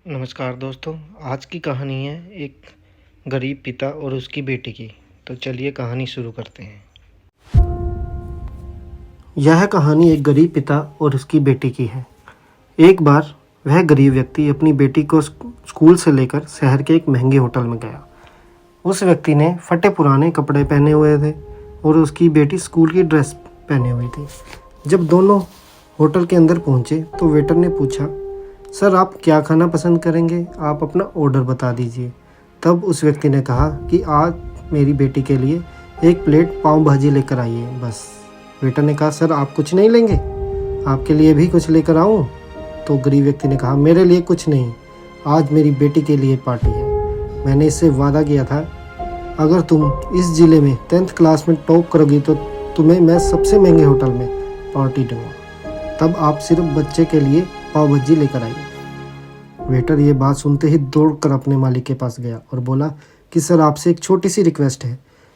नमस्कार दोस्तों, आज की कहानी है एक गरीब पिता और उसकी बेटी की। तो चलिए कहानी शुरू करते हैं। यह कहानी एक गरीब पिता और उसकी बेटी की है। एक बार वह गरीब व्यक्ति अपनी बेटी को स्कूल से लेकर शहर के एक महंगे होटल में गया। उस व्यक्ति ने फटे पुराने कपड़े पहने हुए थे और उसकी बेटी स्कूल की ड्रेस पहनी हुई थी। जब दोनों होटल के अंदर पहुंचे तो वेटर ने पूछा, सर आप क्या खाना पसंद करेंगे, आप अपना ऑर्डर बता दीजिए। तब उस व्यक्ति ने कहा कि आज मेरी बेटी के लिए एक प्लेट पाव भाजी लेकर आइए बस। वेटर ने कहा, सर आप कुछ नहीं लेंगे, आपके लिए भी कुछ लेकर आऊँ? तो गरीब व्यक्ति ने कहा, मेरे लिए कुछ नहीं, आज मेरी बेटी के लिए पार्टी है। मैंने इससे वादा किया था, अगर तुम इस ज़िले में 10th क्लास में टॉप करोगी तो तुम्हें मैं सबसे महंगे होटल में पार्टी दूँगा। तब आप सिर्फ बच्चे के लिए पाव भाजी लेकर आइए। वेटर ये बात सुनते ही दौड़कर अपने मालिक के पास गया और बोला कि सर आपसे एक छोटी सी रिक्वेस्ट है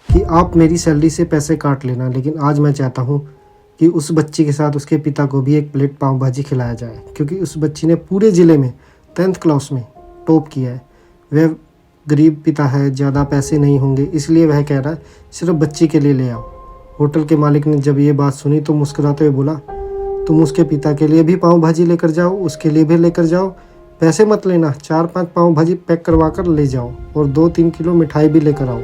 कि आप मेरी सैलरी से पैसे काट लेना, लेकिन आज मैं चाहता हूँ कि उस बच्ची के साथ उसके पिता को भी एक प्लेट पाव भाजी खिलाया जाए, क्योंकि उस बच्ची ने पूरे ज़िले में 10th क्लास में टॉप किया है। वह गरीब पिता है, ज़्यादा पैसे नहीं होंगे, इसलिए वह कह रहा है सिर्फ बच्ची के लिए ले आओ। होटल के मालिक ने जब ये बात सुनी तो मुस्कुराते हुए बोला, तुम उसके पिता के लिए भी पाव भाजी लेकर जाओ, उसके लिए भी लेकर जाओ, पैसे मत लेना, 4-5 पाव भाजी पैक करवा कर ले जाओ और 2-3 किलो मिठाई भी लेकर आओ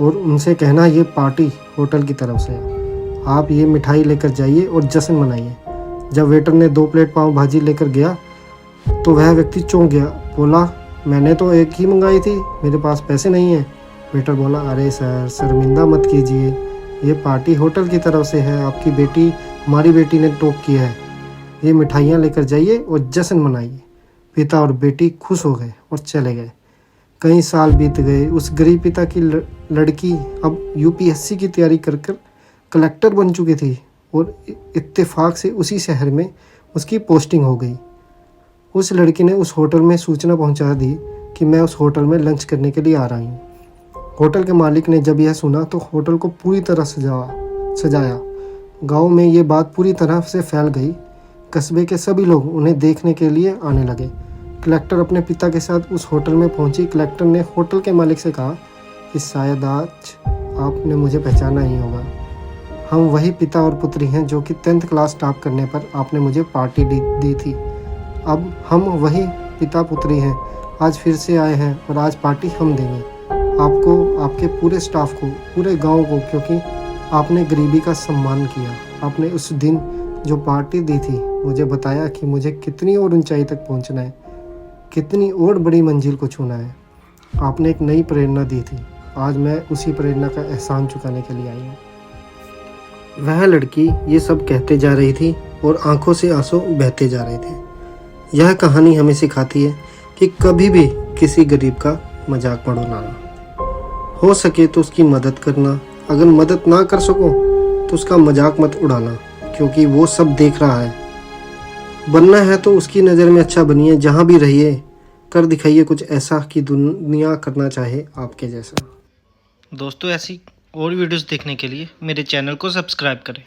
और उनसे कहना ये पार्टी होटल की तरफ से है, आप ये मिठाई लेकर जाइए और जश्न मनाइए। जब वेटर ने 2 प्लेट पाव भाजी लेकर गया तो वह व्यक्ति चौंक गया, बोला मैंने तो एक ही मंगाई थी, मेरे पास पैसे नहीं है। वेटर बोला, अरे सर शर्मिंदा मत कीजिए, ये पार्टी होटल की तरफ से है, आपकी बेटी हमारी बेटी ने टॉप किया है, ये मिठाइयाँ लेकर जाइए और जश्न मनाइए। पिता और बेटी खुश हो गए और चले गए। कई साल बीत गए। उस गरीब पिता की लड़की अब यूपीएससी की तैयारी कर कर कलेक्टर बन चुकी थी और इत्तेफाक से उसी शहर में उसकी पोस्टिंग हो गई। उस लड़की ने उस होटल में सूचना पहुंचा दी कि मैं उस होटल में लंच करने के लिए आ रही हूँ। होटल के मालिक ने जब यह सुना तो होटल को पूरी तरह सजाया। गांव में ये बात पूरी तरह से फैल गई। कस्बे के सभी लोग उन्हें देखने के लिए आने लगे। कलेक्टर अपने पिता के साथ उस होटल में पहुंची। कलेक्टर ने होटल के मालिक से कहा कि शायद आज आपने मुझे पहचाना ही होगा, हम वही पिता और पुत्री हैं जो कि 10th क्लास टॉप करने पर आपने मुझे पार्टी दी थी। अब हम वही पिता पुत्री हैं, आज फिर से आए हैं और आज पार्टी हम देंगे आपको, आपके पूरे स्टाफ को, पूरे गांव को, क्योंकि आपने गरीबी का सम्मान किया। आपने उस दिन जो पार्टी दी थी मुझे बताया कि मुझे कितनी और ऊंचाई तक पहुंचना है, कितनी और बड़ी मंजिल को छूना है। आपने एक नई प्रेरणा दी थी, आज मैं उसी प्रेरणा का एहसान चुकाने के लिए आई हूँ। वह लड़की ये सब कहते जा रही थी और आंखों से आंसू बहते जा रहे थे। यह कहानी हमें सिखाती है कि कभी भी किसी गरीब का मजाक मत उड़ाना, हो सके तो उसकी मदद करना, अगर मदद ना कर सको तो उसका मजाक मत उड़ाना, क्योंकि वो सब देख रहा है। बनना है तो उसकी नज़र में अच्छा बनिए, जहाँ भी रहिए, कर दिखाइए कुछ ऐसा कि दुनिया करना चाहे आपके जैसा। दोस्तों ऐसी और वीडियोस देखने के लिए मेरे चैनल को सब्सक्राइब करें।